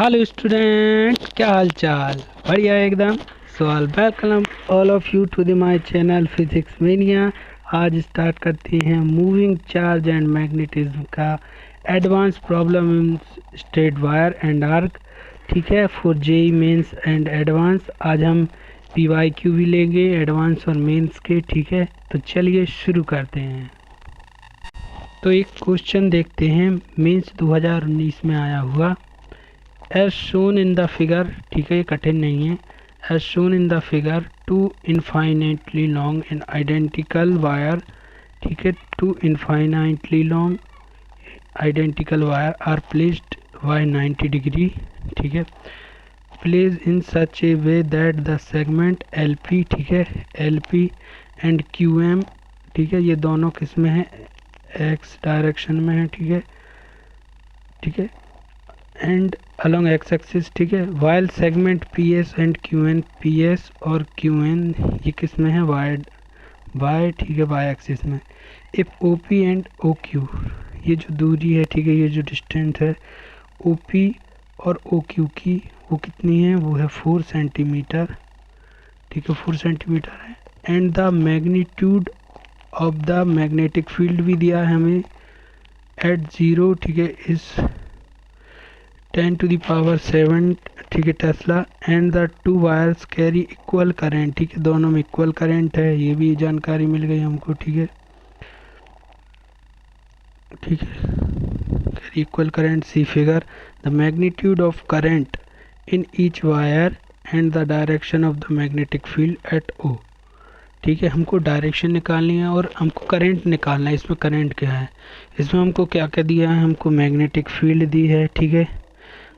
Hello student, क्या हाल चाल? बढ़िया एकदम। So all welcome all of you to the my channel physics mania. आज स्टार्ट करते हैं मूविंग चार्ज एंड मैग्नेटिज्म का advance problem in straight wire and arc. ठीक है, for JEE Mains and advance. आज हम पीवाईक्यू भी लेंगे एडवांस और मेंस के। ठीक है, तो चलिए शुरू करते हैं। तो एक क्वेश्चन देखते हैं, मेंस 2019 में आया हुआ। As shown in the figure, ठीक है, ये कठिन नहीं है। As shown in the figure, two infinitely long and identical wire, ठीक है, two infinitely long identical wire are placed by 90 degree, ठीक है, place in such a way that the segment L P, ठीक है, L P and Q M, ठीक है, ये दोनों किस में है? एक्स डायरेक्शन में है, ठीक है, ठीक है, एंड along x एक्सिस, ठीक है, while segment P S and Q N, P S और क्यू एन ये किस में है? वाई, ठीक है, वाई एक्सिस में। If O P and O Q, ये जो दूरी है, ठीक है, ये जो डिस्टेंस है ओ पी और ओ क्यू की, वो कितनी है? वो है 4 सेंटीमीटर, ठीक है, 4 सेंटीमीटर है। And the magnitude of the magnetic field भी दिया है हमें एट 0, ठीक है, इस 10⁻⁷, ठीक है, Tesla. And the two wires carry equal current, ठीक है, दोनों में इक्वल करेंट है, ये भी जानकारी मिल गई हमको, ठीक है, ठीक है, carry equal current. See figure, the magnitude of current in each wire and the direction of the magnetic field at O, ठीक है, हमको डायरेक्शन निकालनी है और हमको करंट निकालना है। इसमें करंट क्या है? इसमें हमको क्या क्या दिया है? हमको मैग्नेटिक फील्ड दी है, ठीक है,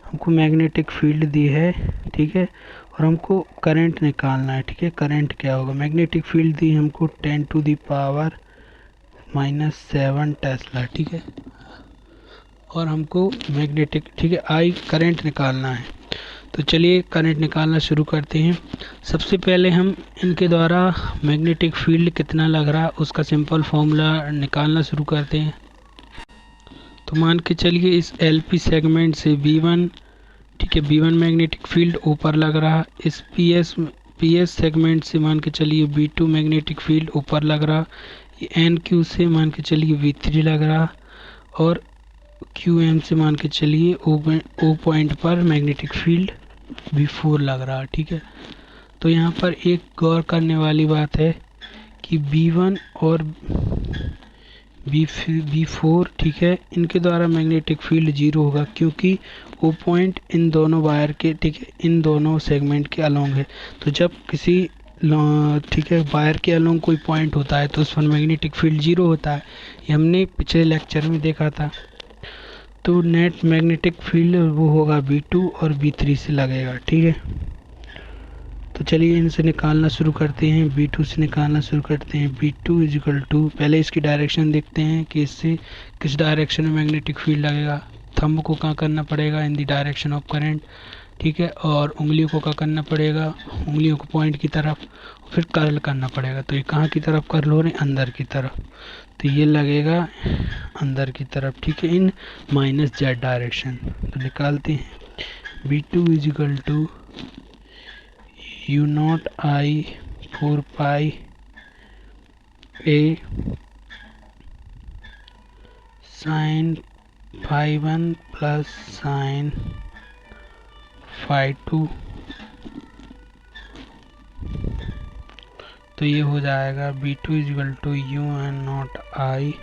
हमको मैग्नेटिक फील्ड दी है, ठीक है, और हमको करंट निकालना है, ठीक है। करंट क्या होगा? मैग्नेटिक फील्ड दी हमको 10⁻⁷ टेस्ला, ठीक है, और हमको मैग्नेटिक, ठीक है, आई करंट निकालना है। तो चलिए करंट निकालना शुरू करते हैं। सबसे पहले हम इनके द्वारा मैग्नेटिक फील्ड कितना लग रहा है उसका सिंपल फॉर्मूला निकालना शुरू करते हैं। तो मान के चलिए इस एलपी सेगमेंट से V1, ठीक है, V1 मैग्नेटिक फील्ड ऊपर लग रहा। इस पीएस सेगमेंट से मान के चलिए V2 मैग्नेटिक फील्ड ऊपर लग रहा। ये NQ से मान के चलिए V3 लग रहा, और QM से मान के चलिए O पॉइंट पर मैग्नेटिक फील्ड V4 लग रहा, ठीक है। तो यहाँ पर एक गौर करने वाली बात है कि B1 और B4, ठीक है, इनके द्वारा मैग्नेटिक फील्ड 0 होगा, क्योंकि वो पॉइंट इन दोनों वायर के, ठीक है, इन दोनों सेगमेंट के अलोंग है। तो जब किसी, ठीक है, वायर के अलोंग कोई पॉइंट होता है तो उस पर मैग्नेटिक फील्ड 0 होता है। ये हमने पिछले लेक्चर में देखा था। तो नेट मैग्नेटिक फील्ड वो होगा V2 और V3 से लगेगा, ठीक है। तो चलिए इनसे निकालना शुरू करते हैं। B2 से निकालना शुरू करते हैं। B2 इजिकल टू, पहले इसकी डायरेक्शन देखते हैं कि इससे किस डायरेक्शन में मैग्नेटिक फील्ड लगेगा। थंब को कहाँ करना पड़ेगा? In the direction of current, ठीक है, और उंगलियों को क्या करना पड़ेगा? उंगलियों को पॉइंट की तरफ, फिर कर्ल करना पड़ेगा। तो ये कहाँ की तरफ कर्ल हो रहे हैं? अंदर की तरफ। तो ये लगेगा अंदर की तरफ, ठीक है, इन -z डायरेक्शन। तो निकालते हैं। B2 is equal to U0 I 4 pi A sin phi 1 plus sin phi 2। तो ये हो जाएगा B2 is equal to U0 I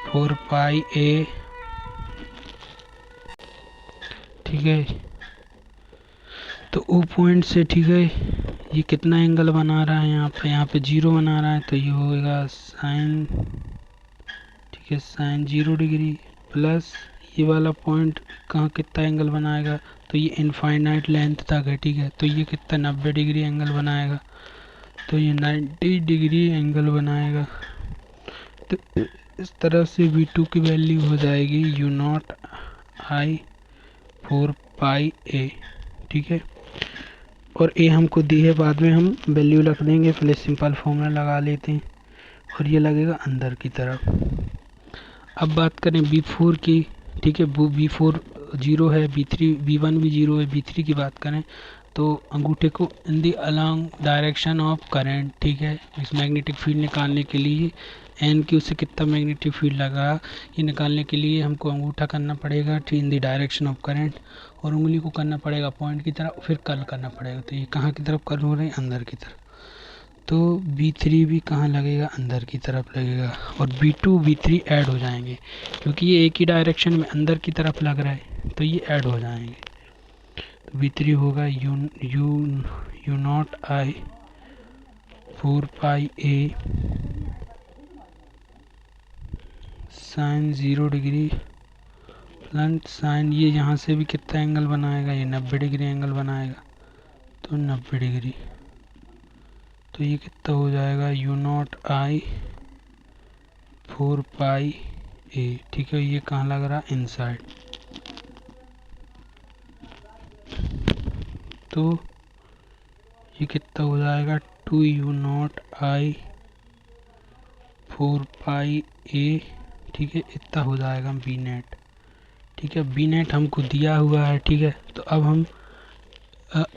4 pi A, ठीक है। तो O पॉइंट से, ठीक है, ये कितना एंगल बना रहा है? यहाँ पे 0 बना रहा है, तो ये होगा साइन, ठीक है, साइन 0 डिग्री, प्लस ये वाला पॉइंट कहाँ कितना एंगल बनाएगा? तो ये इनफाइनाइट लेंथ तक है, ठीक है, तो ये कितना 90 डिग्री एंगल बनाएगा। तो ये 90 डिग्री एंगल बनाएगा। तो इस तरह से V2 की वैल्यू हो जाएगी U0 I 4 pi A, ठीक है, और ए हमको दी है, बाद में हम वैल्यू रख देंगे, पहले सिंपल फॉर्मूला लगा लेते हैं, और ये लगेगा अंदर की तरफ। अब बात करें B4 की, ठीक है, वो B4 जीरो है, B3 B1 भी जीरो है। B3 की बात करें तो अंगूठे को इन दी अलोंग डायरेक्शन ऑफ करंट, ठीक है। इस मैग्नेटिक फील्ड निकालने के लिए एन क्यू से कितना मैग्नेटिक फील्ड लगा ये निकालने के लिए हमको अंगूठा करना पड़ेगा इन दी डायरेक्शन ऑफ करंट, और उंगली को करना पड़ेगा पॉइंट की तरफ, फिर कर्ल करना पड़ेगा। तो ये कहाँ की तरफ कर्ल हो रहे हैं, अंदर की तरफ। तो B3 भी कहाँ लगेगा, अंदर की तरफ लगेगा, और B2 B3 ऐड हो जाएंगे क्योंकि ये एक ही डायरेक्शन में अंदर की तरफ लग रहा है, तो ये ऐड हो जाएंगे। तो B3 होगा mu not I 4 pi a sine 0 degree plus sine, ये यहाँ से भी कितना एंगल बनाएगा, ये 90 डिग्री एंगल बनाएगा, तो 90 डिग्री। तो ये कितना हो जाएगा, you not I 4 pi a, ठीक है। ये कहाँ लग रहा, इनसाइड। तो ये कितना हो जाएगा, 2 you not I 4 pi a, ठीक है। इतना हो जाएगा बी नेट, ठीक है। बी नेट हमको दिया हुआ है, ठीक है। तो अब हम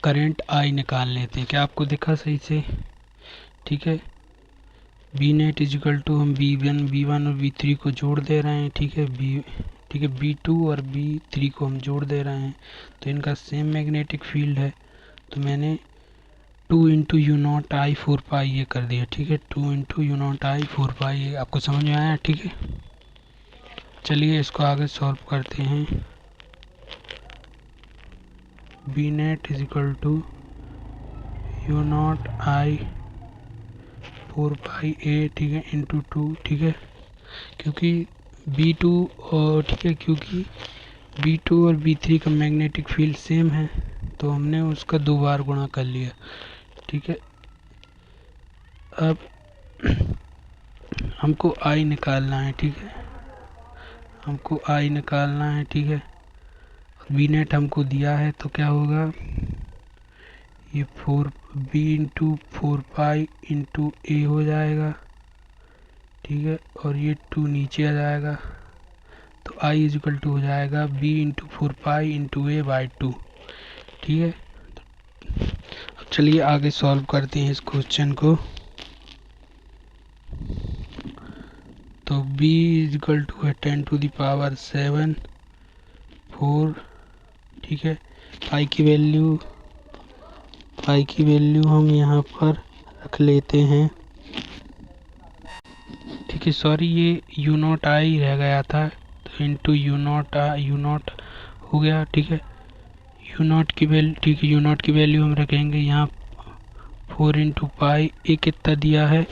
करंट आई निकाल लेते हैं। क्या आपको दिखा सही से, ठीक है। बी नेट इजिकल टू हम B1 और B3 को जोड़ दे रहे हैं, ठीक है। ठीक है, B2 और B3 को हम जोड़ दे रहे हैं, तो इनका सेम मैग्नेटिक फील्ड है। तो मैंने 2 इंटू यू नॉट आई 4 पाई ये कर दिया, ठीक है। 2 इंटू यू नॉट आई 4 पाई ये आपको समझ में आया, ठीक है। चलिए इसको आगे सॉल्व करते हैं। B net equal to U not I 4 pi a, ठीक है, इंटू 2, ठीक है। क्योंकि B2 और ठीक है, क्योंकि B2 और B3 का मैग्नेटिक फील्ड सेम है, तो हमने उसका 2 बार गुणा कर लिया, ठीक है। अब हमको I निकालना है, ठीक है। हमको I निकालना है, ठीक है। बी नेट हमको दिया है, तो क्या होगा, ये 4B इंटू 4 पाई इंटू ए हो जाएगा, ठीक है। और ये 2 नीचे आ जाएगा, तो I इजिकल टू हो जाएगा B into 4 pi into a by 2, ठीक है। अब चलिए आगे सॉल्व करते हैं इस क्वेश्चन को। तो B इजिकल टू है 10 टू द पावर 7 4, ठीक है। पाई की वैल्यू हम यहाँ पर रख लेते हैं, ठीक है। सॉरी, ये यू नॉट आई रह गया था, तो इंटू यू नॉट हो गया, ठीक है। यू नॉट की वैल्यू, ठीक है, यू नॉट की वैल्यू हम रखेंगे यहाँ 4 इंटू पाई। ए कितना दिया है,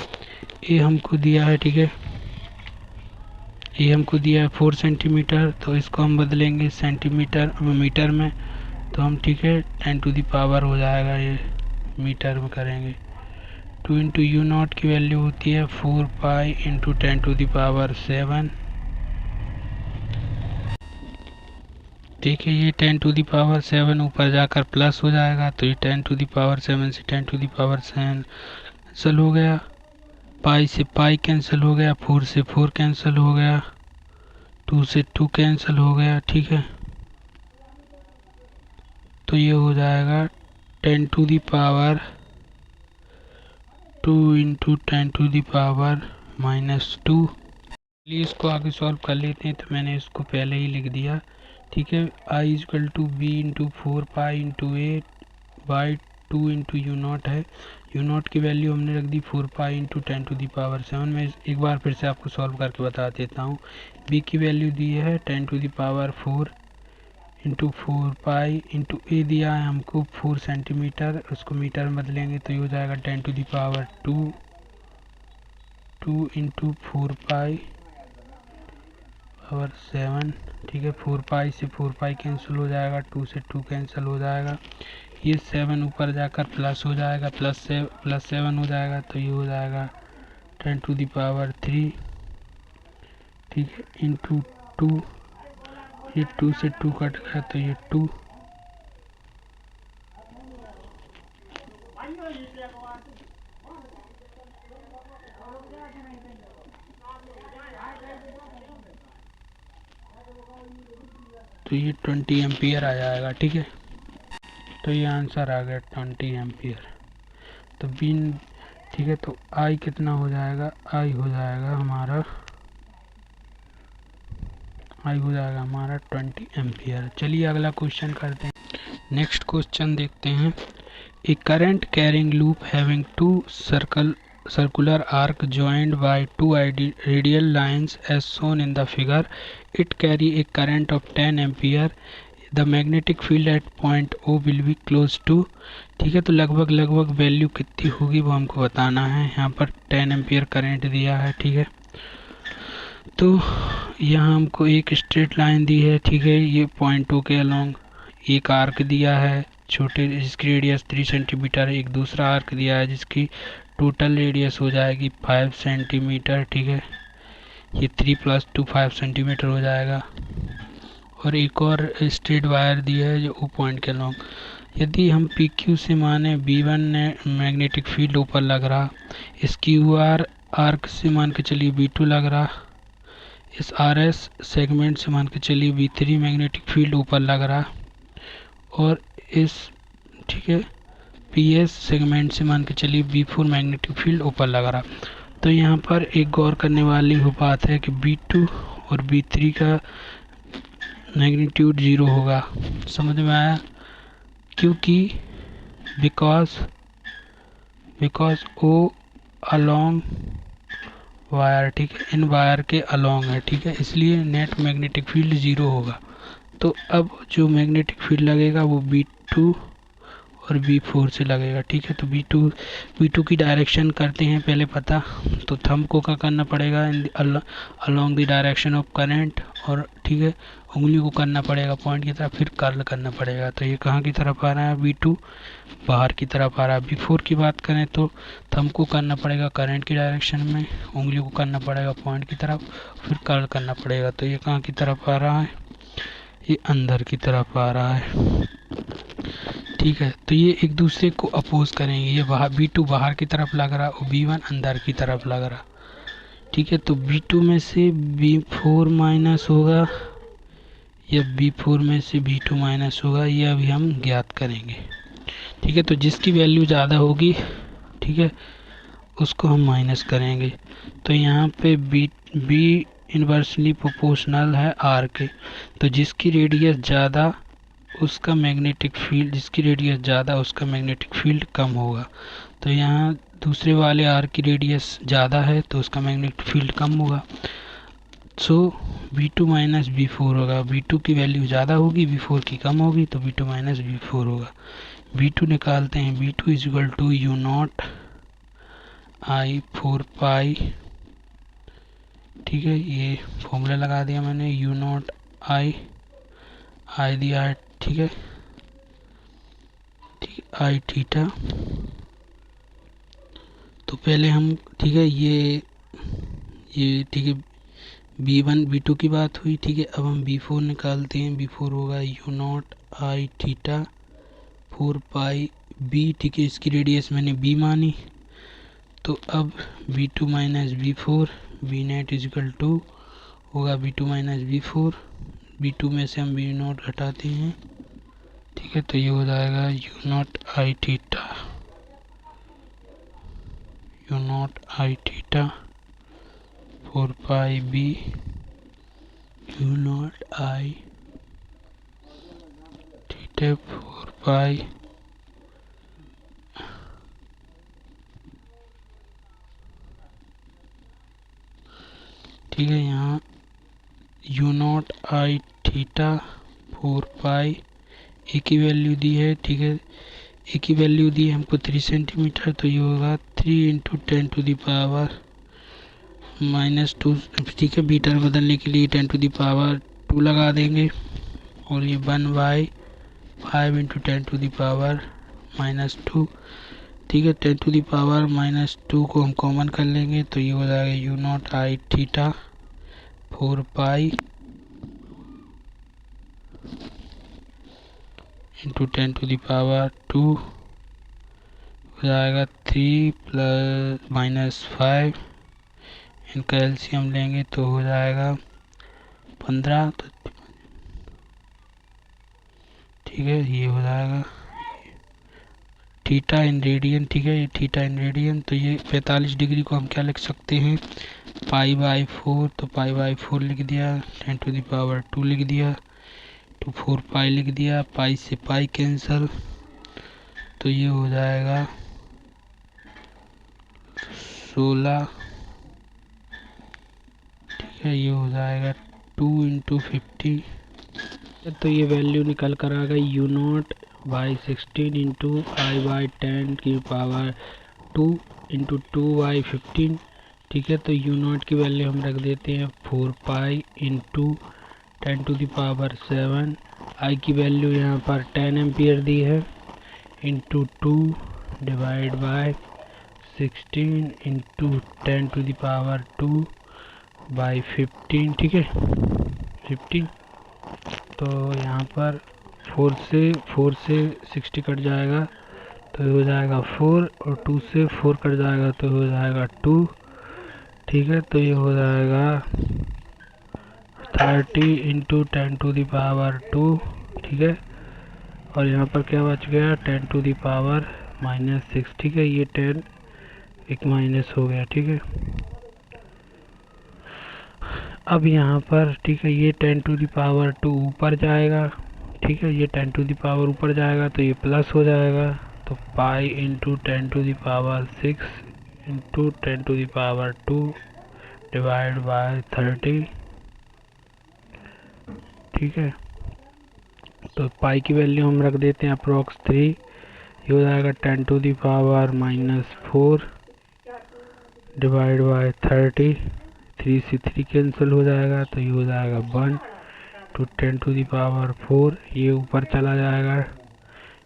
ए हमको दिया है, ठीक है। ए हमको दिया है 4 सेंटीमीटर, तो इसको हम बदलेंगे सेंटीमीटर मीटर में, तो हम, ठीक है, 10 टू द पावर हो जाएगा, ये मीटर में करेंगे। 2 इंटू यू नॉट की वैल्यू होती है 4 pi into 10 to the power 7, ठीक है। ये 10 टू द पावर 7 ऊपर जाकर प्लस हो जाएगा, तो ये 10 टू द पावर 7 से 10 टू द पावर 7 कैंसिल हो गया, पाई से पाई कैंसिल हो गया, 4 से 4 कैंसिल हो गया, 2 से 2 कैंसिल हो गया, ठीक है। तो ये हो जाएगा 10 to the power 2 into 10 to the power -2। चलिए इसको आगे सॉल्व कर लेते हैं। तो मैंने इसको पहले ही लिख दिया, ठीक है। I is equal to B into 4 pi into a by 2 into mu naught है। यू नॉट की वैल्यू हमने रख दी 4 pi into 10 to the power 7। मैं एक बार फिर से आपको सॉल्व करके बता देता हूँ। B की वैल्यू दी है 10 to the power 4 into 4 pi into a दिया है हमको 4 सेंटीमीटर, उसको मीटर में बदलेंगे तो ये हो जाएगा 10 to the power 2 into 4 pi power 7, ठीक है। 4 पाई से 4 पाई कैंसिल हो जाएगा, 2 से 2 कैंसिल हो जाएगा, ये 7 ऊपर जाकर प्लस हो जाएगा, प्लस 7 हो जाएगा, तो ये हो जाएगा 10 टू द पावर 3, ठीक है, इंटू 2। ये 2 से 2 कट गया, तो ये 2, तो ये 20 एम्पियर आ जाएगा। ठीक है, तो ये आंसर आ गया 20 एम्पियर। तो बीन ठीक है, तो आई कितना हो जाएगा, आई हो जाएगा हमारा 20 एम्पियर। चलिए अगला क्वेश्चन करते हैं। नेक्स्ट क्वेश्चन देखते हैं। A current carrying loop having two circular arc joined by two radial lines as shown in the figure, it carry a current of 10 ampere. The magnetic field at point O will be close to। ठीक है, तो लगभग value कितनी होगी वो हमको बताना है। यहाँ पर 10 एम्पियर करंट दिया है। ठीक है, तो यहाँ हमको एक स्ट्रेट लाइन दी है। ठीक है, ये पॉइंट ओ के अलोंग एक आर्क दिया है छोटे, जिसकी रेडियस 3 सेंटीमीटर है। एक दूसरा आर्क दिया है जिसकी टोटल रेडियस हो जाएगी 5 सेंटीमीटर। ठीक है, ये 3 + 2 5 सेंटीमीटर हो जाएगा। और एक और स्ट्रेट वायर दिया है जो ओ पॉइंट के अलोंग। यदि हम पी क्यू से माने B1 ने मैग्नेटिक फील्ड ऊपर लग रहा, इस क्यू आर आर्क से मान के चलिए B2 लग रहा, इस आर एस सेगमेंट से मान के चलिए B3 मैग्नेटिक फील्ड ऊपर लग रहा, और इस ठीक है पी एस सेगमेंट से मान के चलिए B4 मैग्नेटिक फील्ड ऊपर लग रहा। तो यहाँ पर एक गौर करने वाली वो बात है कि B2 और B3 का मैग्नीट्यूड 0 होगा। समझ में आया? क्योंकि बिकॉज ओ अलोंग वायर, ठीक है, इन वायर के अलोंग है। ठीक है, इसलिए नेट मैग्नेटिक फील्ड 0 होगा। तो अब जो मैग्नेटिक फील्ड लगेगा वो B2 और B4 से लगेगा। ठीक है, तो B2 की डायरेक्शन करते हैं पहले पता। तो थंब को क्या करना पड़ेगा, along the direction of current, और ठीक है उंगली को करना पड़ेगा पॉइंट की तरफ, फिर कर्ल करना पड़ेगा। तो ये कहाँ की तरफ आ रहा है, B2 बाहर की तरफ आ रहा है। B4 की बात करें तो थंब को करना पड़ेगा करंट की डायरेक्शन में, उंगली को करना पड़ेगा पॉइंट की तरफ, फिर कर्ल करना पड़ेगा। तो ये कहाँ की तरफ आ रहा है, ये अंदर की तरफ आ रहा है। ठीक है, तो ये एक दूसरे को अपोज करेंगे। ये बाहर B2 बाहर की तरफ लग रहा और B1 अंदर की तरफ लग रहा। ठीक है, तो B2 में से B4 माइनस होगा या B4 में से B2 माइनस होगा, ये अभी हम ज्ञात करेंगे। ठीक है, तो जिसकी वैल्यू ज़्यादा होगी, ठीक है, उसको हम माइनस करेंगे। तो यहाँ पे B इन्वर्सली प्रोपोर्शनल है R के, तो जिसकी रेडियस ज़्यादा उसका मैग्नेटिक फील्ड, जिसकी रेडियस ज़्यादा उसका मैग्नेटिक फील्ड कम होगा। तो यहाँ दूसरे वाले R की रेडियस ज़्यादा है तो उसका मैग्नेटिक फील्ड कम होगा। सो B2 माइनस B4 होगा। B2 की वैल्यू ज़्यादा होगी, B4 की कम होगी, तो B2 माइनस B4 होगा। B2 निकालते हैं, B2 is equal to U0 I 4 pi. ठीक है, ये फॉर्मूला लगा दिया मैंने, U0 I दिया है। ठीक है, आई थीटा। तो पहले हम ठीक है ये ठीक है B1 B2 की बात हुई। ठीक है, अब हम B4 निकालते हैं। B4 होगा U0 I theta 4 pi B। ठीक है, इसकी रेडियस मैंने B मानी। तो अब B2 minus B4 B net is equal to होगा B2 माइनस B4। B2 में से हम B0 घटाते हैं। ठीक है, तो ये हो जाएगा U0 I theta 4 pi B U0 I theta 4 pi. ठीक है, यहाँ U0 I थीटा 4 पाई ए की वैल्यू दी है। ठीक है, ए की वैल्यू दी है हमको 3 सेंटीमीटर, तो ये होगा 3 × 10⁻² -2। ठीक है, बीटा बदलने के लिए 10⁻² लगा देंगे, और ये 1/5 × 10⁻²। ठीक है, 10⁻² को हम कॉमन कर लेंगे, तो ये हो जाएगा U0 I theta 4 pi into 10⁻² हो जाएगा 3 ± 5। इनका एलसीएम लेंगे तो हो जाएगा 15। तो ठीक है, ये हो जाएगा थीटा इन रेडियन। ठीक है, ये थीटा इन रेडियन, तो ये 45 डिग्री को हम क्या लिख सकते हैं, π/4। तो π/4 लिख दिया, 10⁻² लिख दिया, तो 4π लिख दिया, पाई से पाई कैंसल, तो ये हो जाएगा 16। ठीक है, ये हो जाएगा 2 × 50। तो ये वैल्यू निकल कर आ गई u0/16 × i/10⁻² × 2/15। ठीक है, तो u0 की वैल्यू हम रख देते हैं 4π × 10⁻7। आई की वैल्यू यहाँ पर 10 एम्पियर दी है, इंटू 2 डिवाइड बाय 16 × 10⁻²/15। ठीक है, 50। तो यहाँ पर 4 से 60 कट जाएगा, तो हो जाएगा 4, और 2 से 4 कट जाएगा तो हो जाएगा 2। ठीक है, तो ये हो जाएगा 30 × 10⁻²। ठीक है, और यहाँ पर क्या बच गया 10⁻⁻6। ठीक है, ये 10 एक माइनस हो गया। ठीक है, अब यहाँ पर ठीक है ये 10⁻² ऊपर जाएगा। ठीक है, ये 10 ऊपर जाएगा तो ये प्लस हो जाएगा, तो पाई × 10⁻6 × 10⁻² डिवाइड बाय 30। ठीक है, तो पाई की वैल्यू हम रख देते हैं अप्रोक्स 3। ये हो जाएगा 10⁻⁻4 डिवाइड बाय 30। 3 से 3 कैंसिल हो जाएगा, तो ये हो जाएगा 1 × 10⁻4। ये ऊपर चला जाएगा,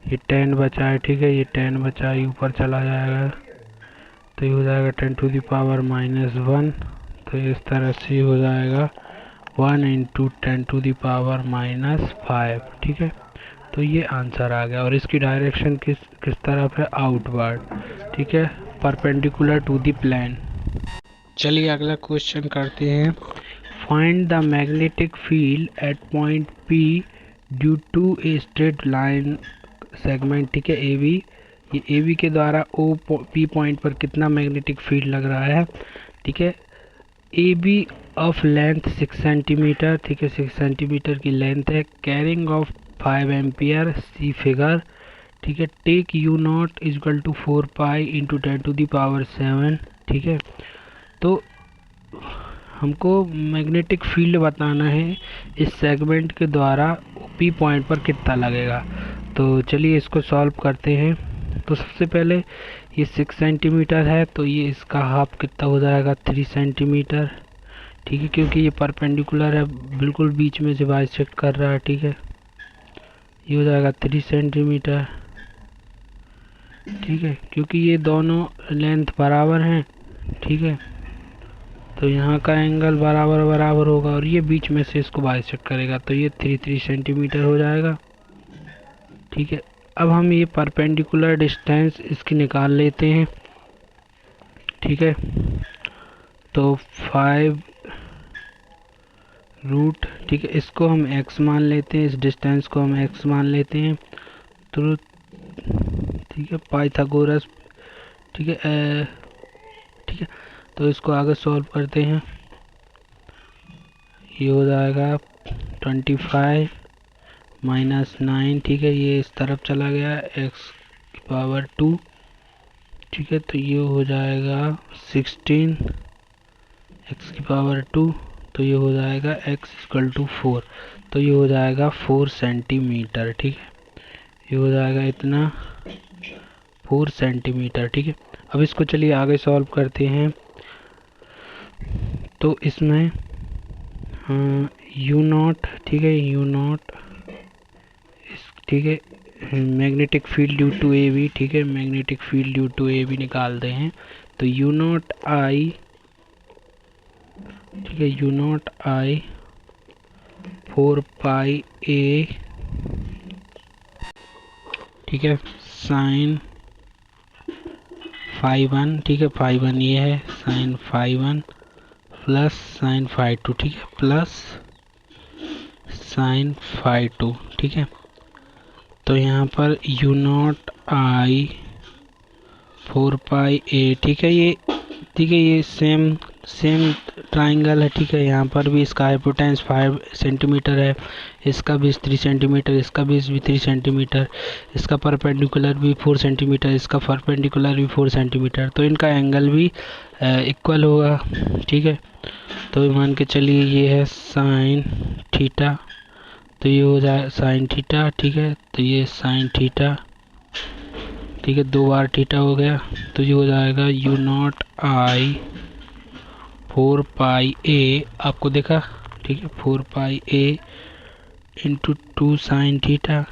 ये 10 बचा है। ठीक है, ये 10 बचा है, ऊपर चला जाएगा, तो ये हो जाएगा 10⁻⁻1। तो इस तरह से हो जाएगा 1 × 10⁻⁻5। ठीक है, तो ये आंसर आ गया, और इसकी डायरेक्शन किस तरफ है, आउटवर्ड। ठीक है, परपेंडिकुलर टू द प्लेन। चलिए अगला क्वेश्चन करते हैं। Find the magnetic field at point P due to a straight line segment. ठीक है, AB, ये AB के द्वारा P पॉइंट पर कितना मैग्नेटिक फील्ड लग रहा है। ठीक है, AB ऑफ लेंथ 6 सेंटीमीटर। ठीक है, 6 सेंटीमीटर की लेंथ है, carrying of 5 ampere, see figure. ठीक है, टेक u0 = 4π × 10⁻7। ठीक है, तो हमको मैग्नेटिक फील्ड बताना है इस सेगमेंट के द्वारा P पॉइंट पर कितना लगेगा। तो चलिए इसको सॉल्व करते हैं। तो सबसे पहले ये 6 सेंटीमीटर है, तो ये इसका हाफ कितना हो जाएगा, 3 सेंटीमीटर। ठीक है, क्योंकि ये परपेंडिकुलर है, बिल्कुल बीच में से बाइसेक्ट कर रहा है। ठीक है, ये हो जाएगा 3 सेंटीमीटर। ठीक है, क्योंकि ये दोनों लेंथ बराबर हैं। ठीक है, तो यहाँ का एंगल बराबर होगा, और ये बीच में से इसको बाइसेक्ट करेगा, तो ये 3 सेंटीमीटर हो जाएगा। ठीक है, अब हम ये परपेंडिकुलर डिस्टेंस इसकी निकाल लेते हैं। ठीक है, तो 5 रूट। ठीक है, इसको हम x मान लेते हैं, इस डिस्टेंस को हम x मान लेते हैं। तो ठीक है, पाइथागोरस। ठीक है, ठीक है, तो इसको आगे सॉल्व करते हैं। ये हो जाएगा 25 - 9। ठीक है, ये इस तरफ चला गया, x⁻²। ठीक है, तो ये हो जाएगा 16 x⁻²। तो ये हो जाएगा x = 4। तो ये हो जाएगा 4 सेंटीमीटर। ठीक है, ये हो जाएगा इतना 4 सेंटीमीटर। ठीक है, अब इसको चलिए आगे सॉल्व करते हैं। तो इसमें u0। ठीक है, u0 ठीक है, magnetic field due to AB। ठीक है, magnetic field due to AB निकालते हैं। तो u0 I। ठीक है, u0 I 4π A। ठीक है, साइन φ1। ठीक है, φ1 ये है, साइन φ1 प्लस साइन φ2। ठीक है, प्लस साइन φ2। ठीक है, तो यहाँ पर यू नॉट आई 4πa, ठीक है। ये सेम ट्राइंगल है, ठीक है। यहाँ पर भी इसका हाइपोटेन्स 5 सेंटीमीटर है, इसका भी 3 सेंटीमीटर, इसका भी 3 सेंटीमीटर, इसका परपेंडिकुलर भी 4 सेंटीमीटर, इसका परपेंडिकुलर भी 4 सेंटीमीटर। तो इनका एंगल भी इक्वल होगा, ठीक है। तो मान के चलिए ये है साइन थीटा, तो ये हो जाए साइन थीटा, ठीक है। तो ये साइन थीटा, ठीक है, 2 बार थीटा हो गया, तो ये हो जाएगा यू नॉट आई 4πa, आपको देखा, ठीक है, 4πa इंटू 2 साइन थीटा,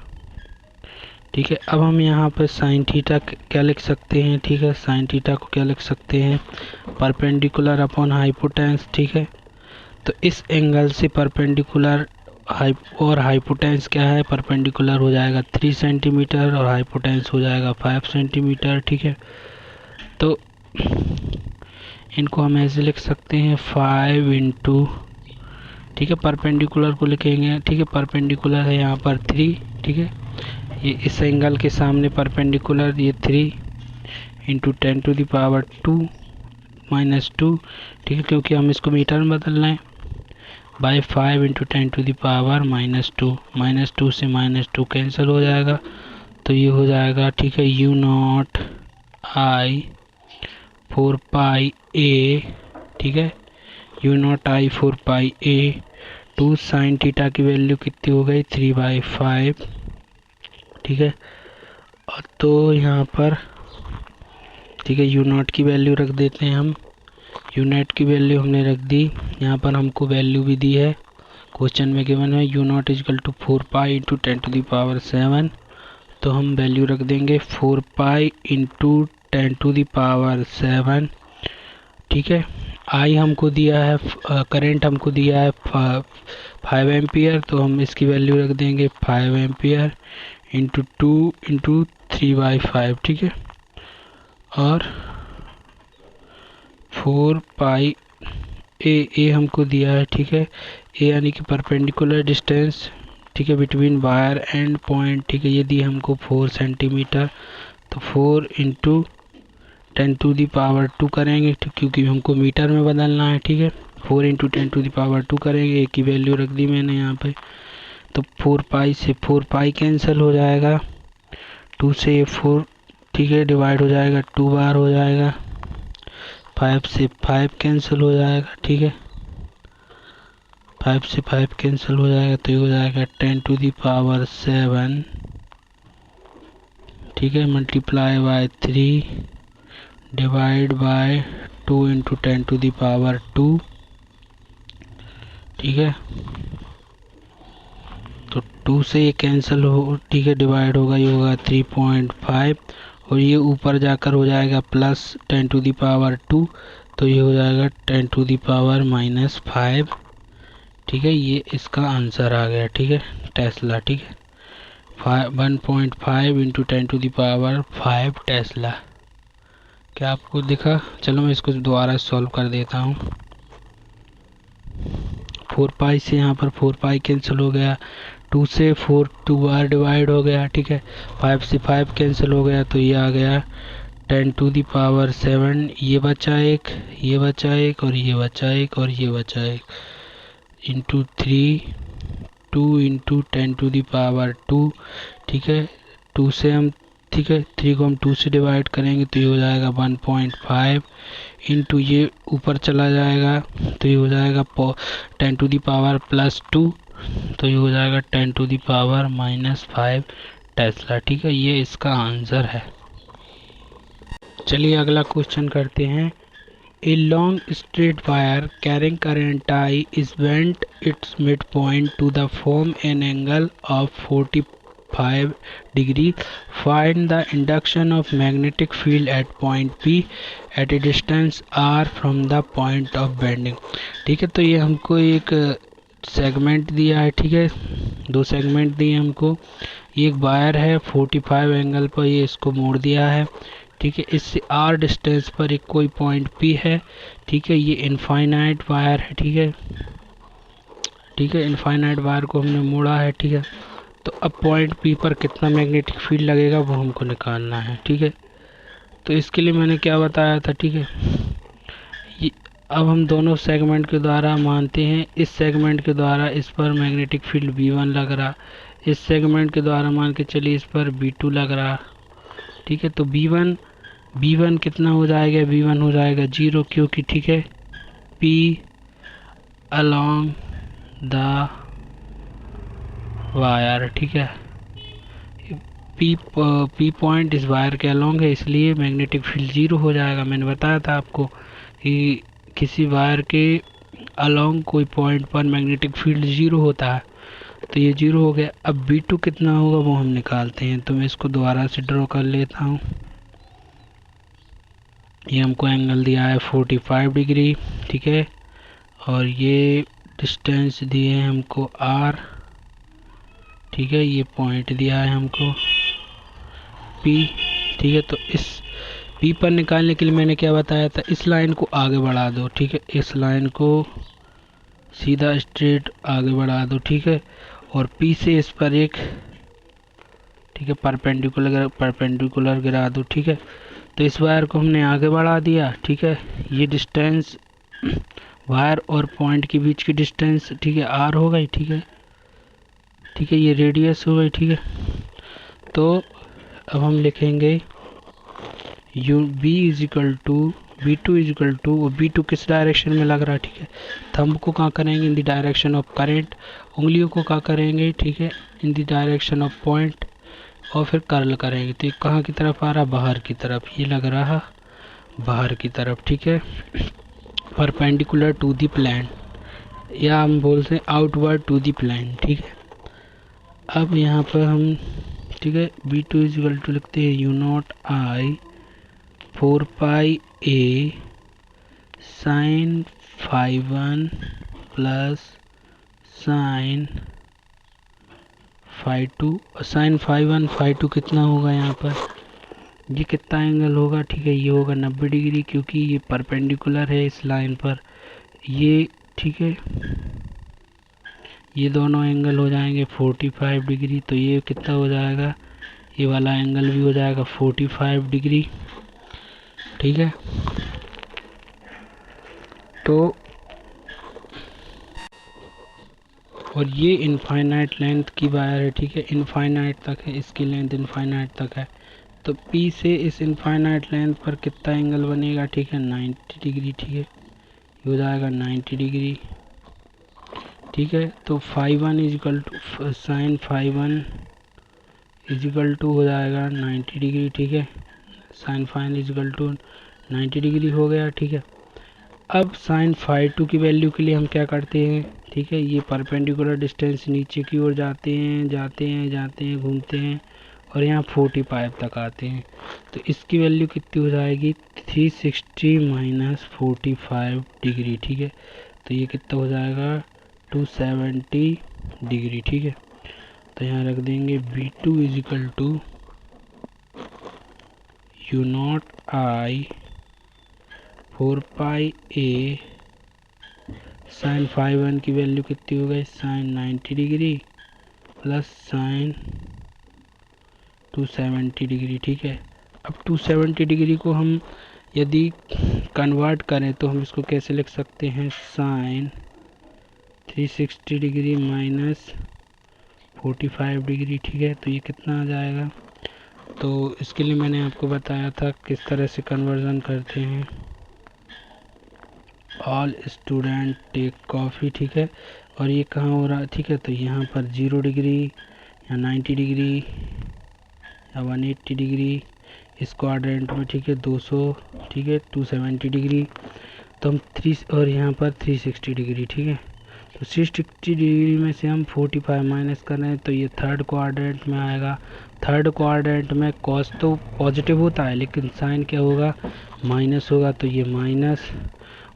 ठीक है। अब हम यहाँ पर साइन थीटा क्या लिख सकते हैं, ठीक है। साइन थीटा को क्या लिख सकते हैं, परपेंडिकुलर अपॉन हाइपोटेन्स, ठीक है। तो इस एंगल से परपेंडिकुलर और हाइपोटेन्स क्या है, परपेंडिकुलर हो जाएगा 3 सेंटीमीटर और हाइपोटेन्स हो जाएगा 5 सेंटीमीटर, ठीक है। तो इनको हम ऐसे लिख सकते हैं 5 इंटू, ठीक है, परपेंडिकुलर को लिखेंगे, ठीक है। परपेंडिकुलर है यहाँ पर 3, ठीक है। ये इस एंगल के सामने परपेंडिकुलर ये 3 इंटू 10⁻² -2, ठीक है, क्योंकि हम इसको मीटर में बदल रहे हैं, बाई 5 इंटू 10⁻², -2 से -2 कैंसिल हो जाएगा, तो ये हो जाएगा, ठीक है, यू नॉट आई 4πa, ठीक है, you not I 4πa 2 sine theta की वैल्यू कितनी हो गई 3/5, ठीक है। और तो यहाँ पर, ठीक है, यू नॉट की वैल्यू रख देते हैं हम, यू नॉट की वैल्यू हमने रख दी, यहाँ पर हमको वैल्यू भी दी है, क्वेश्चन में गिवन है you nought equal to 4π into 10⁻7, तो हम वैल्यू रख देंगे 4π इंटू 10⁻7, ठीक है। आई हमको दिया है, करंट हमको दिया है 5 एम्पियर, तो हम इसकी वैल्यू रख देंगे 5 एम्पियर इंटू 2 इंटू 3/5, ठीक है। और 4π ए हमको दिया है, ठीक है, ए यानी कि परपेंडिकुलर डिस्टेंस, ठीक है, बिटवीन वायर एंड पॉइंट, ठीक है, ये दी हमको 4 सेंटीमीटर, तो 4 इंटू 10⁻² करेंगे, क्योंकि हमको मीटर में बदलना है, ठीक है। 4 इंटू 10⁻² करेंगे, एक की वैल्यू रख दी मैंने यहाँ पे, तो 4π से 4π कैंसिल हो जाएगा, 2 से 4, ठीक है, डिवाइड हो जाएगा, 2 बार हो जाएगा, 5 से 5 कैंसिल हो जाएगा, ठीक है, 5 से 5 कैंसिल हो जाएगा, तो ये हो जाएगा 10⁻7, ठीक है, multiply by 3 divide by 2 into 10⁻², ठीक है। तो 2 से ये कैंसिल हो, ठीक है, डिवाइड होगा, ये होगा 3.5, और ये ऊपर जाकर हो जाएगा प्लस 10⁻², तो ये हो जाएगा 10⁻⁻5, ठीक है। ये इसका आंसर आ गया, ठीक है, टेस्ला, ठीक है, 1.5 इंटू 10⁻5 टेस्ला। क्या आपको दिखा? चलो मैं इसको दोबारा सॉल्व कर देता हूँ। 4π से यहाँ पर 4π कैंसिल हो गया, 2 से 4 2 बार डिवाइड हो गया, ठीक है, 5 से 5 कैंसिल हो गया, तो ये आ गया 10⁻7, ये बचा एक, ये बचा एक, और ये बचा एक, और ये बचा एक, इंटू 3 2 इंटू 10⁻², ठीक है। 2 से हम, ठीक है, 3 को हम 2 से डिवाइड करेंगे, तो ये हो जाएगा 1.5 इंटू ये ऊपर चला जाएगा, तो ये हो जाएगा 10⁻+2, तो ये हो जाएगा 10⁻⁻5 टेस्ला, ठीक है। ये इसका आंसर है। चलिए अगला क्वेश्चन करते हैं। A long straight wire carrying current I is bent its midpoint to the form an angle of 45 degree. Find the induction of magnetic field at point P at a distance r from the point of bending. ठीक है, तो ये हमको एक segment दिया है, ठीक है, 2 सेगमेंट दिए हमको। ये एक वायर है 45 एंगल पर, ये इसको मोड़ दिया है, ठीक है। इससे r डिस्टेंस पर एक कोई पॉइंट P है, ठीक है। ये इनफाइनाइट वायर है, ठीक है, ठीक है, इनफाइनाइट वायर को हमने मोड़ा है, ठीक है। तो अब पॉइंट P पर कितना मैग्नेटिक फील्ड लगेगा वो हमको निकालना है, ठीक है। तो इसके लिए मैंने क्या बताया था, ठीक है। अब हम दोनों सेगमेंट के द्वारा मानते हैं, इस सेगमेंट के द्वारा इस पर मैग्नेटिक फील्ड B1 लग रहा, इस सेगमेंट के द्वारा मान के चलिए इस पर B2 लग रहा, ठीक है। तो B1 कितना हो जाएगा, B1 हो जाएगा 0, क्योंकि ठीक है P along द वायर, ठीक है। P पॉइंट इस वायर के अलोंग है, इसलिए मैग्नेटिक फील्ड 0 हो जाएगा। मैंने बताया था आपको कि किसी वायर के अलोंग कोई पॉइंट पर मैग्नेटिक फील्ड 0 होता है, तो ये 0 हो गया। अब B2 कितना होगा वो हम निकालते हैं, तो मैं इसको दोबारा से ड्रॉ कर लेता हूँ। ये हमको एंगल दिया है 45 डिग्री, ठीक है, और ये डिस्टेंस दिए हैं हमको R, ठीक है। ये पॉइंट दिया है हमको P, ठीक है। तो इस P पर निकालने के लिए मैंने क्या बताया था, इस लाइन को आगे बढ़ा दो, ठीक है, इस लाइन को सीधा स्ट्रेट आगे बढ़ा दो, ठीक है। और P से इस पर एक, ठीक है, परपेंडिकुलर गिरा दो, ठीक है। तो इस वायर को हमने आगे बढ़ा दिया, ठीक है। ये डिस्टेंस वायर और पॉइंट के बीच की डिस्टेंस, ठीक है, R हो गई, ठीक है, ठीक है। ये रेडियस हो गई, ठीक है। तो अब हम लिखेंगे B2 इजिकल टू, और B2 किस डायरेक्शन में लग रहा है, ठीक है। थंब को कहाँ करेंगे, in the direction of current, उंगलियों को कहाँ करेंगे, ठीक है, in the direction of point, और फिर कर्ल करेंगे। तो ये कहाँ की तरफ आ रहा, बाहर की तरफ, ये लग रहा बाहर की तरफ, ठीक है, परपेंडिकुलर टू द प्लेन, या हम बोलते हैं आउटवर्ड टू द प्लेन, ठीक है। अब यहाँ पर हम, ठीक है, B2 इजिकल टू लिखते हैं U0I 4 pi A sine φ1 plus sine φ2, और साइन φ1 φ2 कितना होगा यहाँ पर, ये कितना एंगल होगा, ठीक है, ये होगा 90 डिग्री, क्योंकि ये परपेंडिकुलर है इस लाइन पर, ये, ठीक है। ये दोनों एंगल हो जाएंगे 45 डिग्री, तो ये कितना हो जाएगा, ये वाला एंगल भी हो जाएगा 45 डिग्री, ठीक है। तो और ये इनफाइनाइट लेंथ की वायर है, ठीक है, इनफाइनाइट तक है, इसकी लेंथ इनफाइनाइट तक है। तो P से इस इनफाइनाइट लेंथ पर कितना एंगल बनेगा, ठीक है, 90 डिग्री, ठीक है, ये हो जाएगा 90 डिग्री, ठीक है। तो φ1 equal to sine φ1 equal to हो जाएगा 90 डिग्री, ठीक है, साइन φ1 इजिकल टू 90 डिग्री हो गया, ठीक है। अब साइन φ2 की वैल्यू के लिए हम क्या करते हैं, ठीक है, ये परपेंडिकुलर डिस्टेंस नीचे की ओर जाते हैं, घूमते हैं, और यहाँ 45 तक आते हैं। तो इसकी वैल्यू कितनी हो जाएगी, 360 माइनस 45 डिग्री, ठीक है। तो ये कितना हो जाएगा 270 डिग्री, ठीक है। तो यहाँ रख देंगे B2 is equal to U0I 4 pi A sine φ1 की वैल्यू कितनी हो गई, sine 90 degree plus sine 270 degree, ठीक है। अब 270 डिग्री को हम यदि कन्वर्ट करें तो हम इसको कैसे लिख सकते हैं, साइन 360 डिग्री माइनस 45 डिग्री, ठीक है। तो ये कितना आ जाएगा, तो इसके लिए मैंने आपको बताया था किस तरह से कन्वर्जन करते हैं। ऑल स्टूडेंट टेक कॉफ़ी, ठीक है, और ये कहाँ हो रहा है, ठीक है। तो यहाँ पर 0 डिग्री या 90 डिग्री या 180 डिग्री इस क्वाड्रेंट में, ठीक है, 200, ठीक है, 270 डिग्री, तो हम 3 और यहाँ पर 360 डिग्री, ठीक है। तो 360 डिग्री में से हम 45 माइनस कर रहे हैं, तो ये थर्ड क्वाड्रेंट में आएगा। थर्ड क्वाड्रेंट में कॉस तो पॉजिटिव होता है, लेकिन साइन क्या होगा, माइनस होगा, तो ये माइनस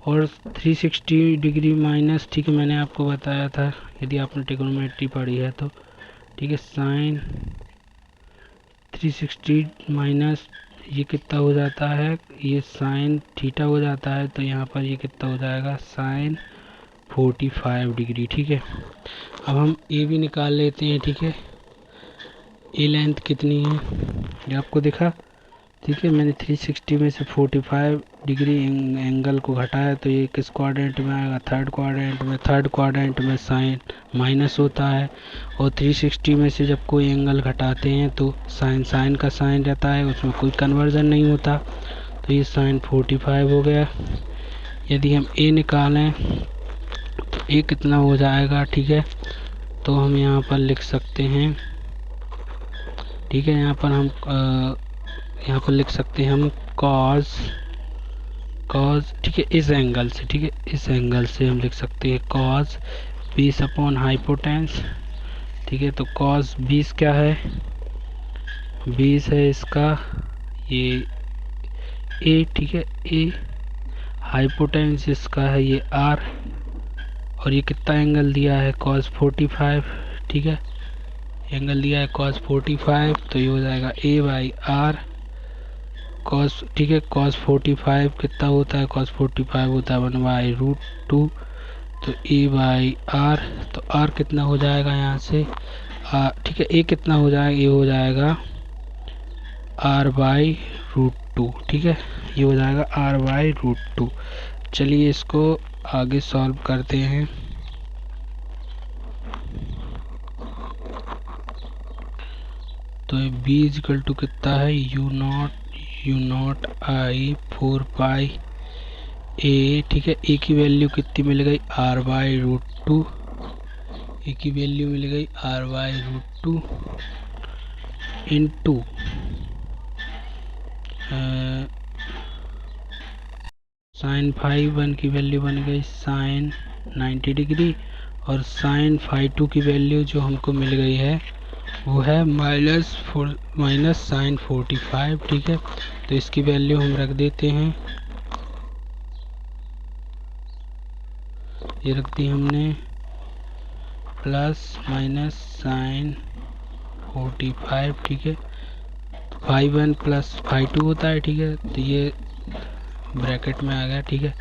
और 360 डिग्री माइनस, ठीक है, मैंने आपको बताया था यदि आपने ट्रिग्नोमेट्री पढ़ी है तो, ठीक है, साइन 360 माइनस ये कितना हो जाता है, ये साइन थीटा हो जाता है, तो यहाँ पर ये कितना हो जाएगा, साइन 45 डिग्री, ठीक है। अब हम ए भी निकाल लेते हैं, ठीक है, ए लेंथ कितनी है ये आपको दिखा, ठीक है। मैंने 360 में से 45 डिग्री एंगल को घटाया, तो ये किस क्वाड्रेंट में आएगा, थर्ड क्वाड्रेंट में। थर्ड क्वाड्रेंट में साइन माइनस होता है, और 360 में से जब कोई एंगल घटाते हैं तो साइन का साइन रहता है, उसमें कोई कन्वर्जन नहीं होता, तो ये साइन 45 हो गया। यदि हम ए निकालें तो ए कितना हो जाएगा, ठीक है। तो हम यहाँ पर लिख सकते हैं, ठीक है, यहाँ पर लिख सकते हैं हम कॉस, ठीक है, इस एंगल से, ठीक है, इस एंगल से हम लिख सकते हैं कॉस 20 अपॉन हाइपोटेंस, ठीक है। तो कॉस 20 क्या है, 20 है इसका ये ए, ठीक है, ए। हाइपोटेंस इसका है ये आर, और ये कितना एंगल दिया है, कॉस 45, ठीक है, एंगल दिया है कॉस 45, तो ये हो जाएगा ए बाई आर कॉस, ठीक है। कॉस 45 कितना होता है, कॉस 45 होता है 1/√2, तो ए बाई आर, तो आर कितना हो जाएगा यहाँ से, ठीक है, ए कितना हो जाएगा, ये हो जाएगा r/√2, ठीक है, ये हो जाएगा r/√2। चलिए इसको आगे सॉल्व करते हैं। तो b इक्वल टू कितना है, u0 i 4 a, ठीक है। a की वैल्यू कितनी मिल गई, r/√2, a की वैल्यू मिल गई r/√2 इंटू साइन फाई 1 की वैल्यू बन गई साइन 90 डिग्री, और साइन फाई 2 की वैल्यू जो हमको मिल गई है वो है माइनस साइन 45, ठीक है। तो इसकी वैल्यू हम रख देते हैं, ये रख दी हमने, प्लस माइनस साइन 45, ठीक है। फाई 1 प्लस फाई 2 होता है, ठीक है, तो ये ब्रैकेट में आ गया, ठीक है।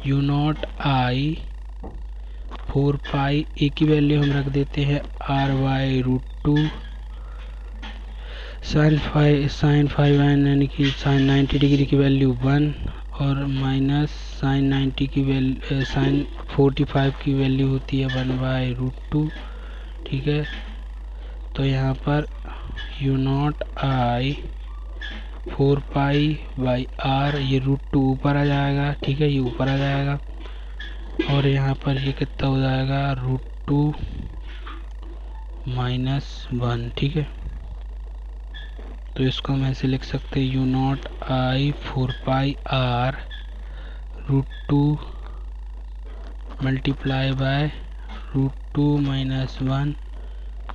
u0 i 4 ए की वैल्यू हम रख देते हैं r/√2 साइन 5 यानी कि साइन 90 डिग्री की वैल्यू 1, और माइनस साइन 90 की वैल्यू, साइन 45 की वैल्यू होती है 1/√2, ठीक है। तो यहाँ पर u0 i 4 ये √2 ऊपर आ जाएगा, ठीक है, ये ऊपर आ जाएगा, और यहाँ पर ये कितना हो जाएगा, √2 - 1, ठीक है। तो इसको हम ऐसे लिख सकते हैं, u0 i 4 √2 multiply by √2 - 1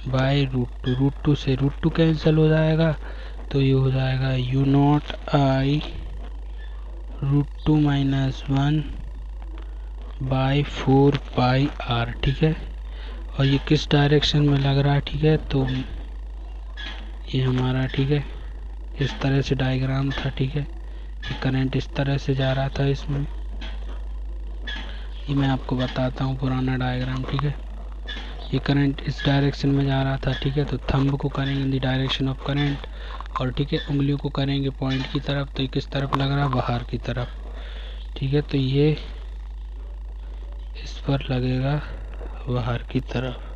bye √2 से √2 कैंसिल हो जाएगा, तो ये हो जाएगा u0 i √2 - 1 बाय 4 ठीक है। और ये किस डायरेक्शन में लग रहा है, ठीक है, तो ये हमारा, ठीक है, इस तरह से डायग्राम था, ठीक है, ये करंट इस तरह से जा रहा था इसमें, ये मैं आपको बताता हूँ पुराना डायग्राम, ठीक है। ये करंट इस डायरेक्शन में जा रहा था, ठीक है, तो थंब को करेंगे in the direction of current, और ठीक है, उंगलियों को करेंगे पॉइंट की तरफ, तो ये किस तरफ लग रहा है, बाहर की तरफ, ठीक है। तो ये इस पर लगेगा बाहर की तरफ।